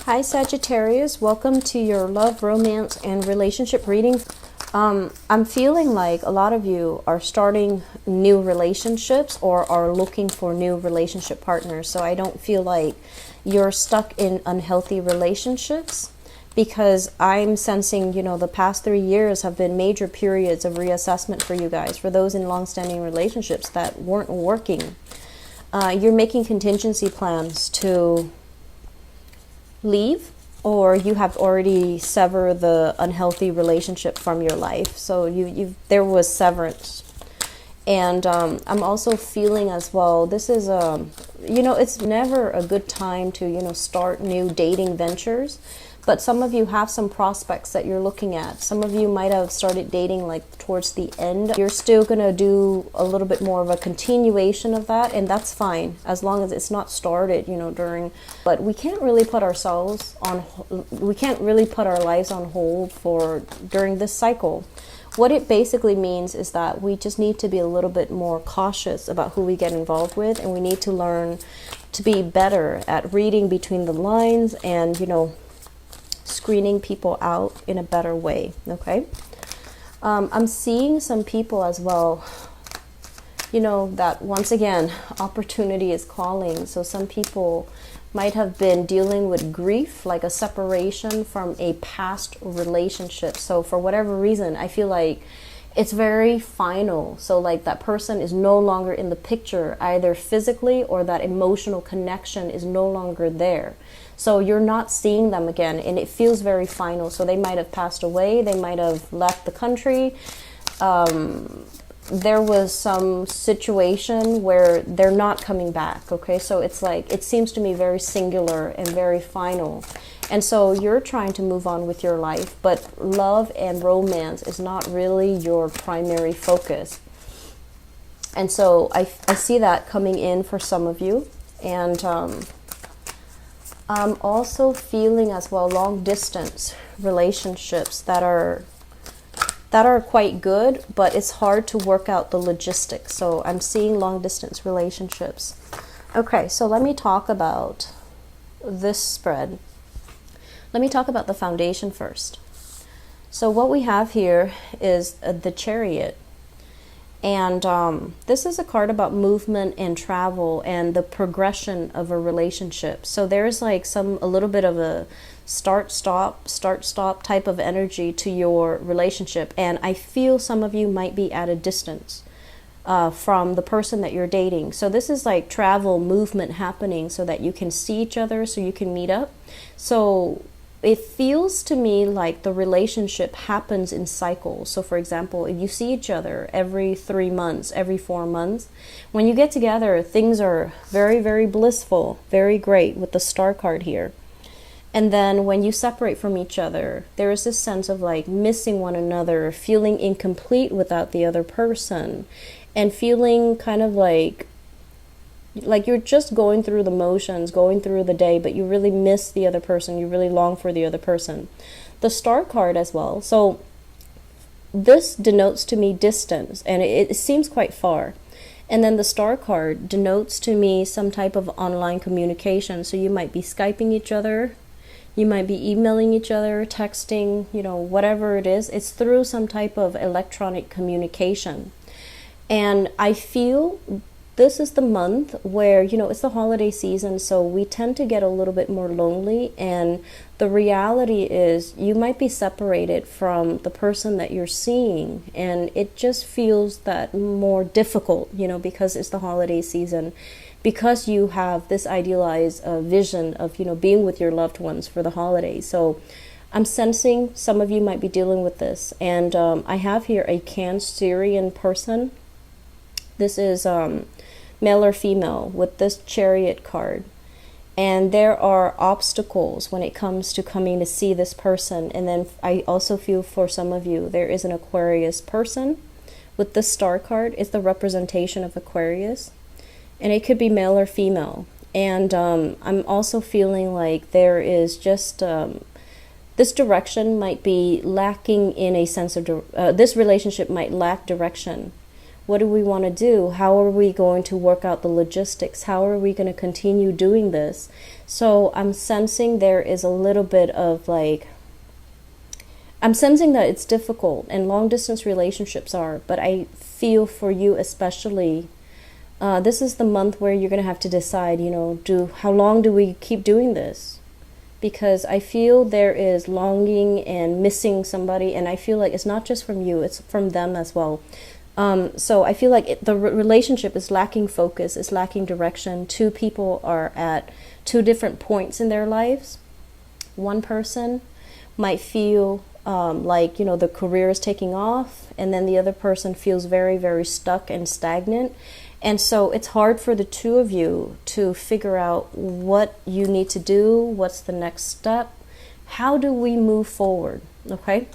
Hi Sagittarius, welcome to your love, romance, and relationship reading. I'm feeling like a lot of you are starting new relationships or are looking for new relationship partners. So I don't feel like you're stuck in unhealthy relationships, because I'm sensing, the past 3 years have been major periods of reassessment for you guys. For those in long-standing relationships that weren't working, you're making contingency plans to leave, or you have already severed the unhealthy relationship from your life. So there was severance. And I'm also feeling as well, this is it's never a good time to start new dating ventures, but some of you have some prospects that you're looking at. Some of you might have started dating like towards the end. You're still gonna do a little bit more of a continuation of that, and that's fine as long as it's not started during. But we can't really put our lives on hold for during this cycle. What it basically means is that we just need to be a little bit more cautious about who we get involved with, and we need to learn to be better at reading between the lines and screening people out in a better way. Okay. I'm seeing some people as well, that once again opportunity is calling. So some people might have been dealing with grief, like a separation from a past relationship. So for whatever reason, I feel like it's very final. So like that person is no longer in the picture, either physically, or that emotional connection is no longer there. So you're not seeing them again, and it feels very final. So they might have passed away, they might have left the country. There was some situation where they're not coming back. Okay, so it's like, it seems to me very singular and very final. And so you're trying to move on with your life, but love and romance is not really your primary focus. And so I see that coming in for some of you. And I'm also feeling as well long distance relationships that are quite good, but it's hard to work out the logistics. So I'm seeing long distance relationships. Okay, so let me talk about this spread. Let me talk about the foundation first. So what we have here is the Chariot. And this is a card about movement and travel and the progression of a relationship. So there's like a little bit of a start-stop type of energy to your relationship. And I feel some of you might be at a distance from the person that you're dating. So this is like travel, movement happening so that you can see each other, so you can meet up. So it feels to me like the relationship happens in cycles. So for example, if you see each other every 3 months, every 4 months, when you get together, things are very, very blissful, very great with the Star card here. And then when you separate from each other, there is this sense of like missing one another, feeling incomplete without the other person, and feeling kind of like you're just going through the motions, going through the day, but you really miss the other person. You really long for the other person. The Star card as well. So this denotes to me distance, and it seems quite far. And then the Star card denotes to me some type of online communication. So you might be Skyping each other. You might be emailing each other, texting, whatever it is. It's through some type of electronic communication. And I feel this is the month where, it's the holiday season, so we tend to get a little bit more lonely. And the reality is you might be separated from the person that you're seeing. And it just feels that more difficult, because it's the holiday season, because you have this idealized vision of, being with your loved ones for the holidays. So I'm sensing some of you might be dealing with this. And I have here a Cancerian person. This is male or female with this Chariot card. And there are obstacles when it comes to coming to see this person. And then I also feel for some of you, there is an Aquarius person with the Star card. It's the representation of Aquarius. And it could be male or female. And I'm also feeling like there is just this direction might be lacking in a sense of this relationship might lack direction, What do we want to do? How are we going to work out the logistics? How are we going to continue doing this? So I'm sensing there is a little bit of like, I'm sensing that it's difficult, and long distance relationships are, but I feel for you especially, this is the month where you're going to have to decide, how long do we keep doing this? Because I feel there is longing and missing somebody, and I feel like it's not just from you, it's from them as well. So I feel like the relationship is lacking focus, is lacking direction. Two people are at two different points in their lives. One person might feel like, the career is taking off, and then the other person feels very, very stuck and stagnant. And so it's hard for the two of you to figure out what you need to do, what's the next step, how do we move forward, okay?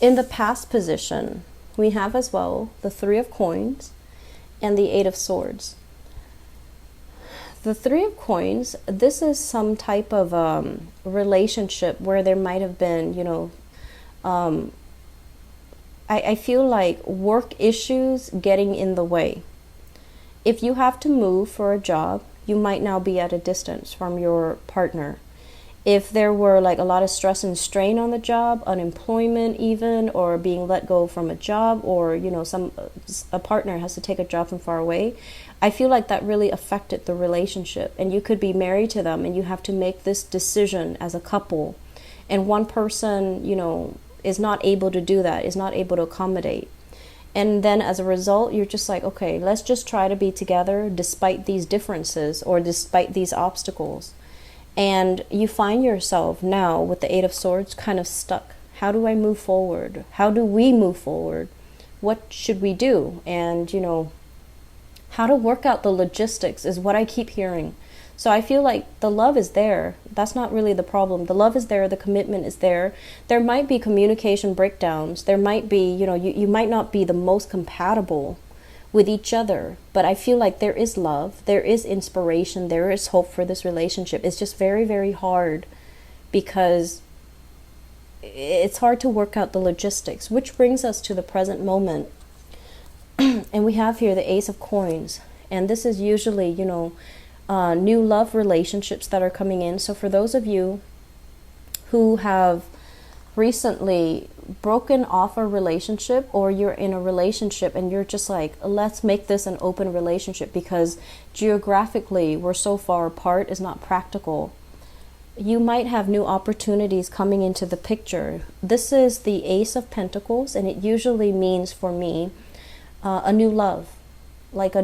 In the past position, we have as well the Three of Coins and the Eight of Swords. The Three of Coins, this is some type of relationship where there might have been, I feel like work issues getting in the way. If you have to move for a job, you might now be at a distance from your partner. If there were like a lot of stress and strain on the job, unemployment even, or being let go from a job, or a partner has to take a job from far away, I feel like that really affected the relationship. And you could be married to them and you have to make this decision as a couple, and one person is not able to do that, is not able to accommodate. And then as a result, you're just like, okay, let's just try to be together despite these differences or despite these obstacles. And you find yourself now with the Eight of Swords kind of stuck. How do I move forward? How do we move forward? What should we do? And, how to work out the logistics is what I keep hearing. So I feel like the love is there. That's not really the problem. The love is there. The commitment is there. There might be communication breakdowns. There might be, you might not be the most compatible with each other, but I feel like there is love, there is inspiration, there is hope for this relationship. It's just very, very hard because it's hard to work out the logistics, which brings us to the present moment. And we have here the Ace of Coins, and this is usually, new love relationships that are coming in. So for those of you who have recently broken off a relationship, or you're in a relationship and you're just like, let's make this an open relationship because geographically we're so far apart, is not practical, you might have new opportunities coming into the picture. This is the Ace of Pentacles, and it usually means for me a new love, like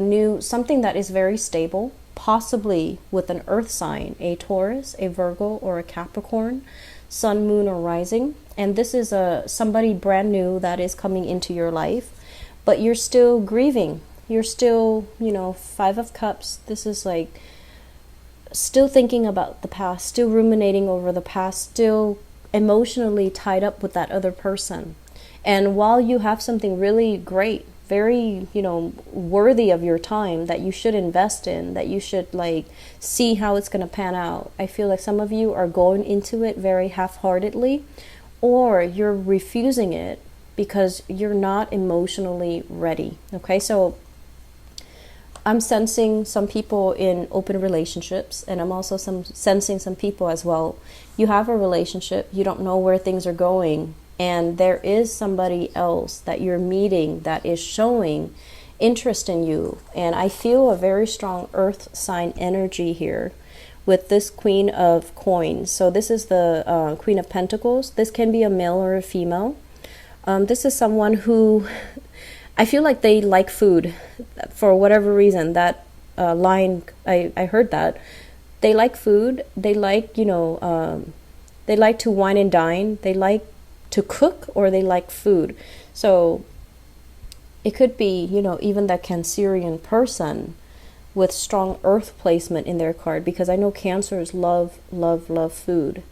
something that is very stable, possibly with an earth sign, a Taurus, a Virgo, or a Capricorn, sun, moon, or rising. And this is somebody brand new that is coming into your life, but you're still grieving. You're still, Five of Cups. This is like still thinking about the past, still ruminating over the past, still emotionally tied up with that other person. And while you have something really great, very, worthy of your time that you should invest in, that you should see how it's going to pan out, I feel like some of you are going into it very half-heartedly, or you're refusing it because you're not emotionally ready. Okay, so I'm sensing some people in open relationships, and I'm also sensing some people as well. You have a relationship, you don't know where things are going, and there is somebody else that you're meeting that is showing interest in you. And I feel a very strong earth sign energy here with this Queen of Coins. So this is the Queen of Pentacles. This can be a male or a female. This is someone who I feel like they like food for whatever reason. That line, I heard that. They like food. They like, they like to wine and dine. They like to cook, or they like food. So it could be, even that Cancerian person with strong earth placement in their card, because I know Cancers love food.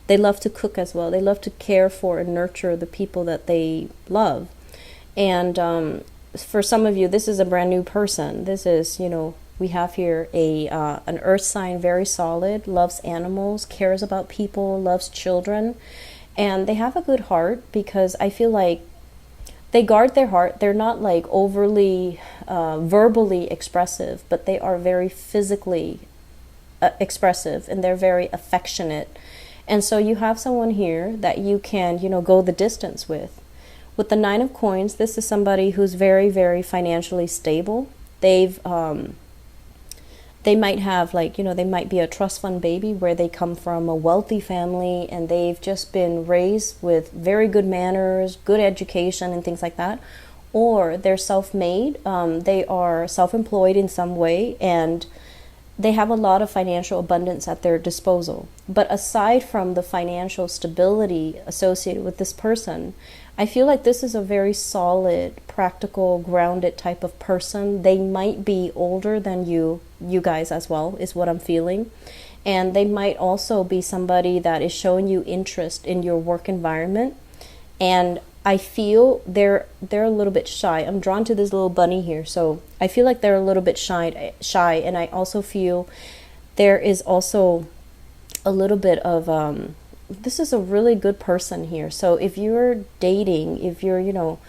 They love to cook as well. They love to care for and nurture the people that they love. And for some of you, this is a brand new person. This is, we have here an earth sign, very solid, loves animals, cares about people, loves children. And they have a good heart, because I feel like they guard their heart. They're not like overly verbally expressive, but they are very physically expressive, and they're very affectionate. And so you have someone here that you can, you know, go the distance with. With the Nine of Coins, this is somebody who's very, very financially stable. They might have, like, you know, they might be a trust fund baby where they come from a wealthy family and they've just been raised with very good manners, good education, and things like that. Or they're self-made, they are self-employed in some way, and they have a lot of financial abundance at their disposal. But aside from the financial stability associated with this person, I feel like this is a very solid, practical, grounded type of person. They might be older than you guys as well, is what I'm feeling. And they might also be somebody that is showing you interest in your work environment. And I feel they're a little bit shy. I'm drawn to this little bunny here, so I feel like they're a little bit shy, and I also feel there is also a little bit of this is a really good person here. So if you're dating, if you're, you know,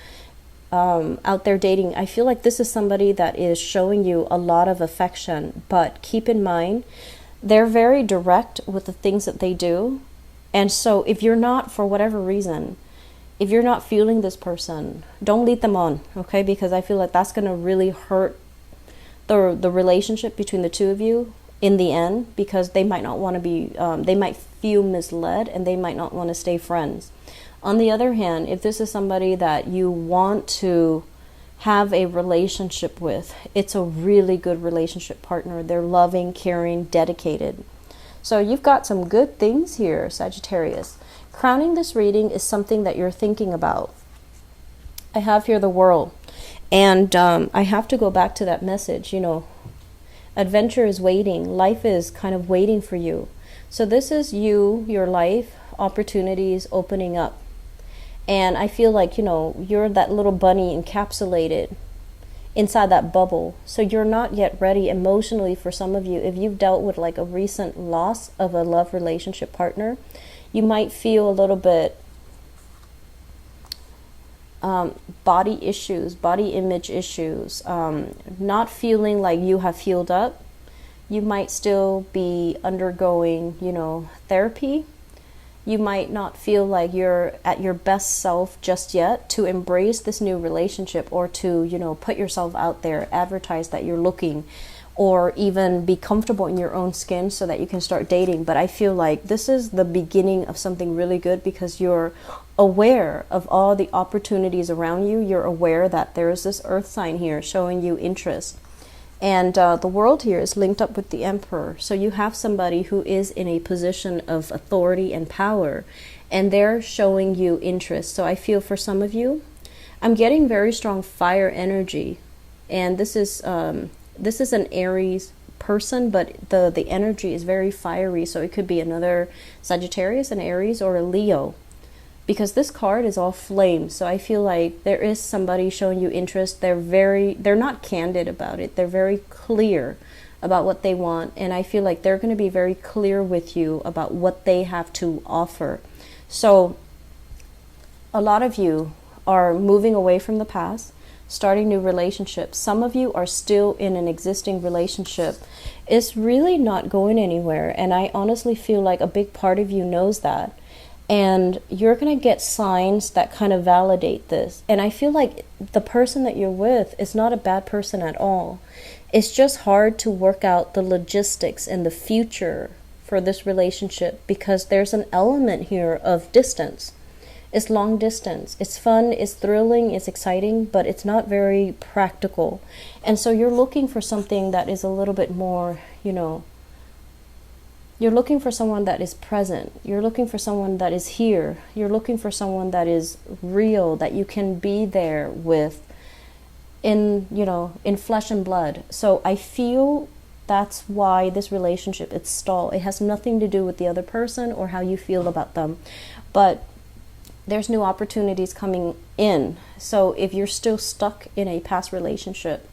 out there dating, I feel like this is somebody that is showing you a lot of affection. But keep in mind, they're very direct with the things that they do. And so if you're not, for whatever reason, if you're not feeling this person, don't lead them on, okay? Because I feel like that's going to really hurt the relationship between the two of you in the end, because they might not want to be, they might feel misled, and they might not want to stay friends. On the other hand, if this is somebody that you want to have a relationship with, it's a really good relationship partner. They're loving, caring, dedicated. So you've got some good things here, Sagittarius. Crowning this reading is something that you're thinking about. I have here the World. And I have to go back to that message, you know. Adventure is waiting. Life is kind of waiting for you. So this is you, your life, opportunities opening up. And I feel like, you know, you're that little bunny encapsulated inside that bubble. So you're not yet ready emotionally. For some of you, if you've dealt with like a recent loss of a love relationship partner, you might feel a little bit body issues, body image issues, not feeling like you have healed up. You might still be undergoing, you know, therapy. You might not feel like you're at your best self just yet to embrace this new relationship, or to, you know, put yourself out there, advertise that you're looking, or even be comfortable in your own skin so that you can start dating. But I feel like this is the beginning of something really good, because you're aware of all the opportunities around you. You're aware that there is this earth sign here showing you interest. And the World here is linked up with the Emperor. So you have somebody who is in a position of authority and power, and they're showing you interest. So I feel for some of you, I'm getting very strong fire energy. And this is an Aries person, but the energy is very fiery. So it could be another Sagittarius, an Aries, or a Leo, because this card is all flame. So I feel like there is somebody showing you interest. They're not candid about it. They're very clear about what they want. And I feel like they're going to be very clear with you about what they have to offer. So a lot of you are moving away from the past, starting new relationships. Some of you are still in an existing relationship. It's really not going anywhere. And I honestly feel like a big part of you knows that. And you're going to get signs that kind of validate this. And I feel like the person that you're with is not a bad person at all. It's just hard to work out the logistics and the future for this relationship, because there's an element here of distance. It's long distance. It's fun, it's thrilling, it's exciting, but it's not very practical. And so you're looking for something that is a little bit more, you know, you're looking for someone that is present. You're looking for someone that is here. You're looking for someone that is real, that you can be there with in, you know, in flesh and blood. So I feel that's why this relationship, it's stalled. It has nothing to do with the other person or how you feel about them. But there's new opportunities coming in. So if you're still stuck in a past relationship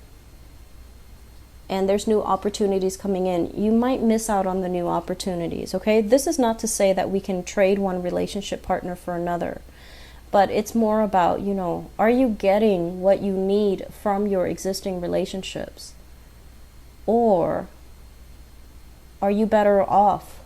and there's new opportunities coming in, you might miss out on the new opportunities, okay? This is not to say that we can trade one relationship partner for another. but it's more about, are you getting what you need from your existing relationships? Or are you better off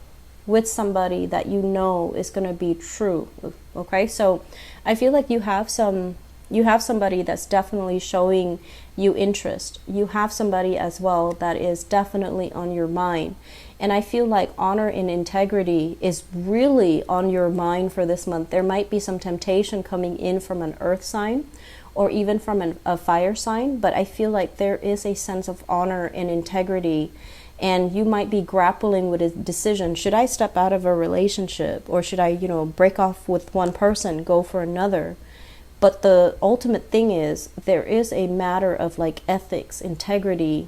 with somebody that you know is going to be true? Okay, so I feel like you have somebody that's definitely showing you interest. You have somebody as well that is definitely on your mind. And I feel like honor and integrity is really on your mind for this month. There might be some temptation coming in from an earth sign or even from a fire sign, but I feel like there is a sense of honor and integrity, and you might be grappling with a decision. Should I step out of a relationship, or should I, break off with one person, go for another? But the ultimate thing is, there is a matter of like ethics, integrity,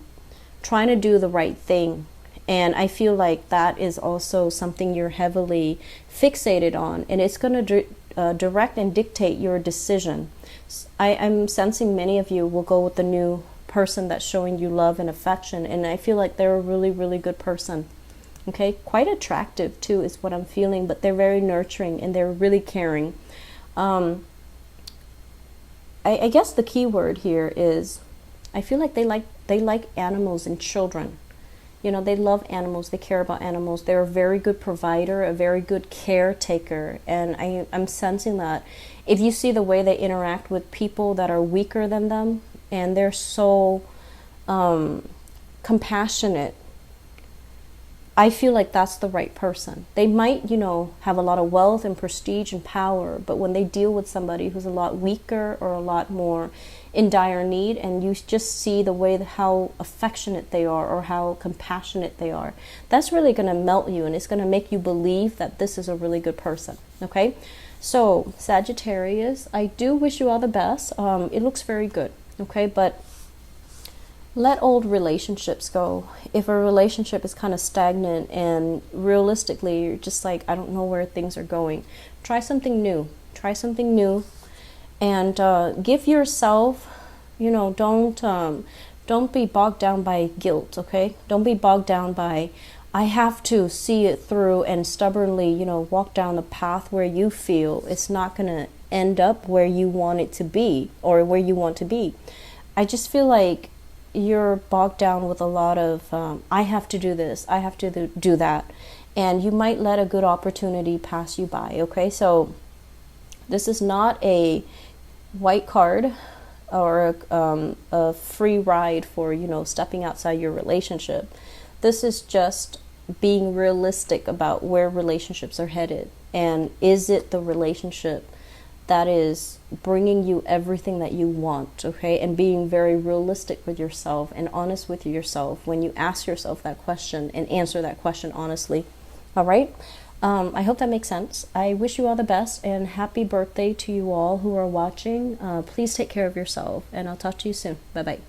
trying to do the right thing. And I feel like that is also something you're heavily fixated on, and it's going to direct and dictate your decision. I'm sensing many of you will go with the new person that's showing you love and affection, and I feel like they're a really, really good person. Okay, quite attractive too is what I'm feeling, but they're very nurturing and they're really caring. I guess the key word here is, I feel like they like animals and children. They love animals, they care about animals. They're a very good provider, a very good caretaker. And I'm sensing that if you see the way they interact with people that are weaker than them, and they're so compassionate, I feel like that's the right person. They might, have a lot of wealth and prestige and power, but when they deal with somebody who's a lot weaker or a lot more in dire need, and you just see the way how affectionate they are or how compassionate they are, that's really going to melt you, and it's going to make you believe that this is a really good person. Okay, so Sagittarius, I do wish you all the best. It looks very good. Okay, but let old relationships go. If a relationship is kind of stagnant and realistically you're just like, I don't know where things are going, try something new. And give yourself, don't be bogged down by guilt. Okay, don't be bogged down by, I have to see it through and stubbornly, walk down the path where you feel it's not going to end up where you want it to be or where you want to be. I just feel like you're bogged down with a lot of I have to do this, I have to do that, and you might let a good opportunity pass you by. Okay, so this is not a white card or a free ride for stepping outside your relationship. This is just being realistic about where relationships are headed, and is it the relationship that is bringing you everything that you want. Okay, and being very realistic with yourself and honest with yourself when you ask yourself that question and answer that question honestly. All right, I hope that makes sense. I wish you all the best, and happy birthday to you all who are watching. Please take care of yourself, and I'll talk to you soon. Bye bye.